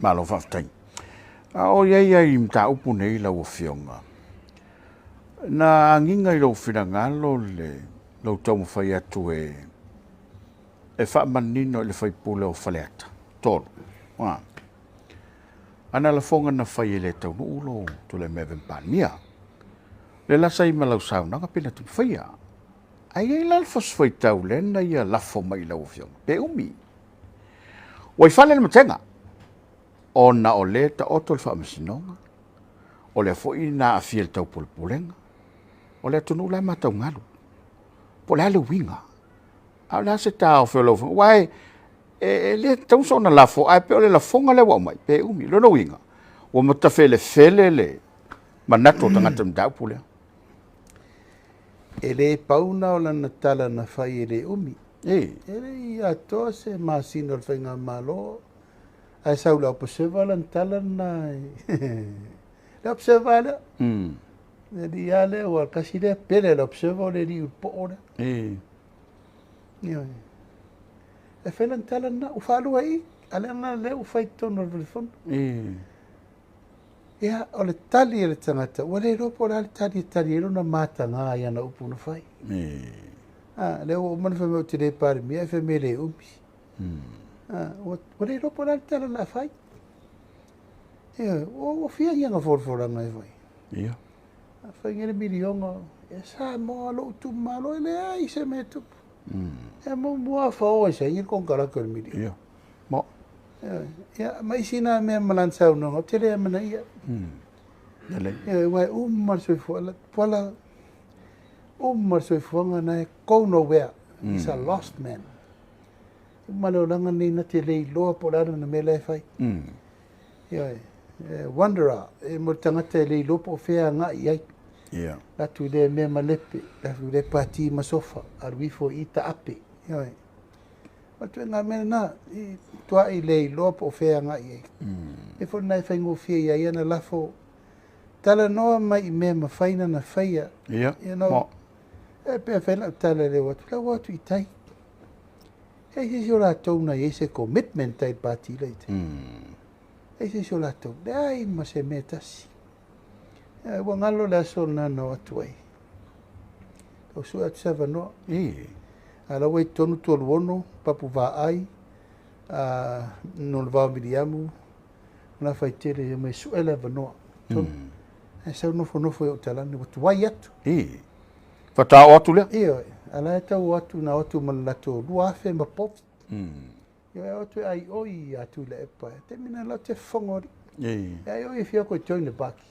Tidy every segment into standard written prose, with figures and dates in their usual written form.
Malo whaftai. O iai mta upu nei lau o whionga. Na nginga I lau whirangalo lau tau mawhai atu e wha manino le whai pula o whaleata. Tolu. Ana la fonga na whai le tau no ulo tu le meven pania. Le lasa I malau saunanga pina tu whaia. Ai la whai tau le na ia lafo mai lau o whionga. Pe umi. Wai whale na matenga. Ona o le ta oto le whaamasinonga. O le foi na afiel tau pulpulenga. O le tunu lai matau ngalu. Po le ale winga. A le ase tau whiolo. Wai, le tau so na lafo. Ai pe o le lafonga le wa mai. Pe umi, lono winga. O matafele fele le. Manato tangata mdau pulea. E le pauna o lana tala na whai e le umi. E le I atoa se masino le whainga malo. Ai sau la observa lan tala na. La observa la. Le di ale o kasi le pele la observa le di po ora. Io. E fe lan tala na u falu ai. Ale na le u fai tono le fon. Ia o le tali le tangata. O le ropo la tali na mata nga ia na upu na fai. Le o man fe me te le pare mi fe me le umi. O le ropo la tala la fai. O fia ia nga forfora ngai fai. Ia. Fai ngere milionga. E sa mo lo tu malo le ai se me tu. E mo mua fa o se ia con kala ko milionga. Ia. Mo. Ia mai sina me malansa no te le mana ia. Dale. Ia wai mar so fo la pola. Mar so fo nga go nowhere. He's a lost man. Malo langa ni na te le loa po la na me le fai. Ia. Wanderer e mo tangata le lopo fea nga ia. Ia. La tu le me malepe, la tu le pati masofa, arwi fo ita ape. Ia. Ma tu nga me na tua I le lopo fea nga ia. E fo na fai ngo fea ia na lafo. Tala noa mai me ma faina na faia. Ia. You know. E pe fela tala le watu la watu I tai. E se yo la tona e se commitment tai pati le. E se so lato, dai ma se metasi. Wa ngalo la so na no atuai. O su at sava no. Ala wei tonu tolu ono, papu va ai, non va viriamu, na fai tere me su ele va no. E sa no fo o talani, watu wai atu. Fata o atu lea? Ala eta o atu na atu malato, lua afe ma popi. Ia o tu ai oi atu le epa. Te mina la te whangori. Ai oi fia koe join the baki.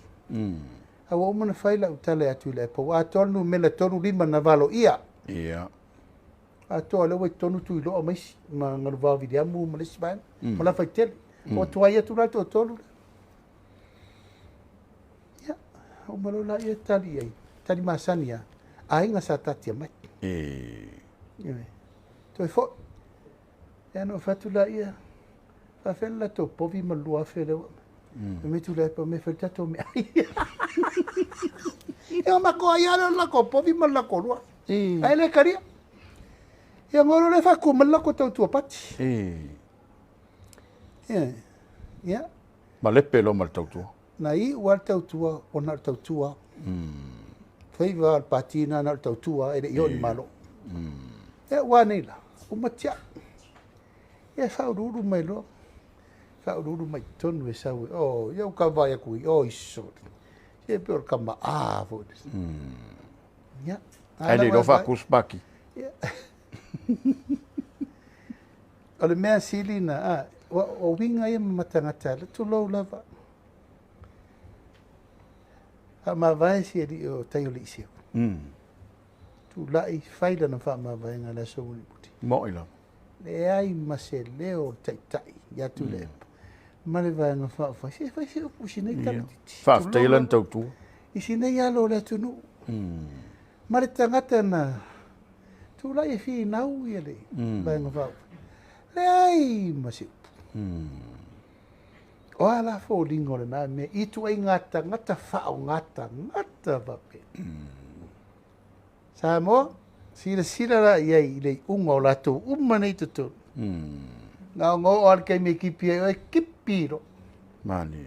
A wa umana whaila utale atu le epa. Wa tonu mele tonu lima na valo ia. Ia. A toa le wai tonu tu ilo o maisi. Ma ngaru vau vidi amu ma lesi baina. Ma la whai tele. O tuai atu rato o tonu. Ia. O malo la ia tali ai. Tali masani ia. A inga sa tati a mai. Ia. Toi fo. E no fatula ia. Fa fella to povi ma lua fele. Me tu le pa me felta to me. E ma ko ia la ko povi ma la ko lua. Ai le karia. E ngoro le fa ku ma la ko tu pati. Ia. Ma le pelo ma tau tua. Na I wa tau tua o na tau tua. Fai va al patina na tau tua e io ni malo. E wa nei la. O matia. Ia whaururu mai lo. Whaururu mai tonu e sau. O, iau ka vai aku I o iso. Ia peor ka ma fo. Ia. Ai le rofa kuspaki. Ia. O le mea sili na, o winga ia matangata, le tu lou lava. A ma vai si ali o tayo li isi. Tu lai whaila na wha ma vai ngā la souni puti. Mo ila. Le ai ma se leo tai tai ya tu le ma le vai nga fa se o sinei tala fa tailan tau tu I sinei alo le tu no ma le tangata na tu la e fi nau ia le vai nga fa le ai ma se o ala fo lingo le na me I tu ai ngata fa o ngata va pe sa mo Sira la ia I le unga o lato uma nei tutu. Nga ngo o al kai me kipi e kipiro. Mani.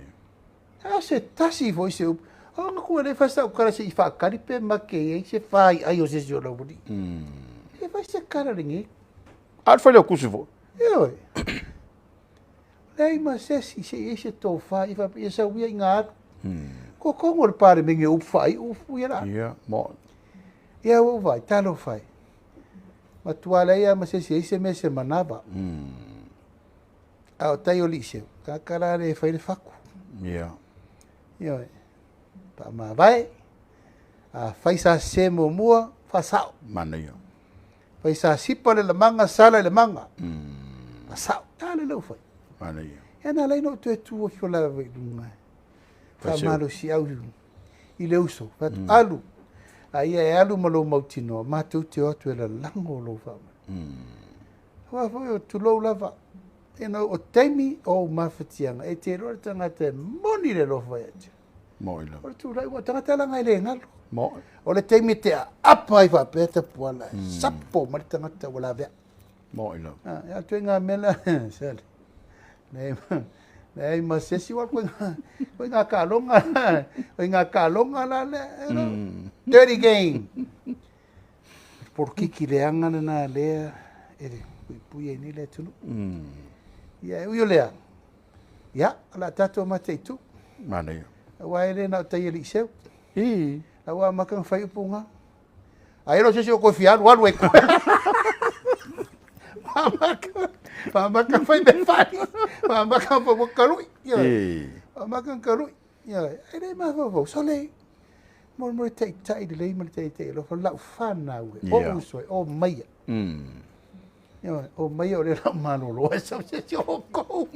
Se tasi foi se o nga ko le fasta o kara se I whakari pe make e se whai ai o se o lauri. E vai se kara ringi. Ar foi o kusi fo. E oi. Lei ma se se tō whai i e sa uia i ngā aru. Ko kongo le pare mingi upu whai upu i rā. Ia, mo. Ia o vai, talo whai. Ma tuala ia ma se me se manava. Ao tai o li se. Ka karare e whai le whaku. Ia. Ia oi. Pa ma vai. A whai sa se mo mua, whasao. Mana ia. Whai sa sipa le manga, sala le manga. Whasao. Tale lau whai. Mana ia. E nā lai no tu e tu o ki o lawa wai lunga. Wha malo si au I le uso. Whatu alu. A ia e alu malo mautino. Mātou te otu e la lango lo whama. Hoa foi o tu lou lava. E no o teimi o mawhatianga. E te roa tangata moni le lo whai atu. Mo ila. O tu rai o tangata langa I le ngalo. Mo. O le teimi te apa I whapeta puala. Sapo mari tangata wala vea. Mo ila. Ia tu ngā mela. Sale. Nei ma sesi wa ko ngā kalonga. Ko ngā kalonga la le. Dirty game. Por kiki le anga na le ele pui ni le tunu. Ia u lea. Ia ala tato mate tu. Mana ia. Wa ele na tai ele seu. I. Awa makan fai upunga. Ai lo sesi o ko fiar wa we. Mama kan fai be fai. Mama kan po karui. Ia. Mama kan karui. Ia. Ele ma vo sole. Mo te tai de le mo te lo fa la fana we. O so o mai. Ia. O mai o le la mano lo. Esa se o ko.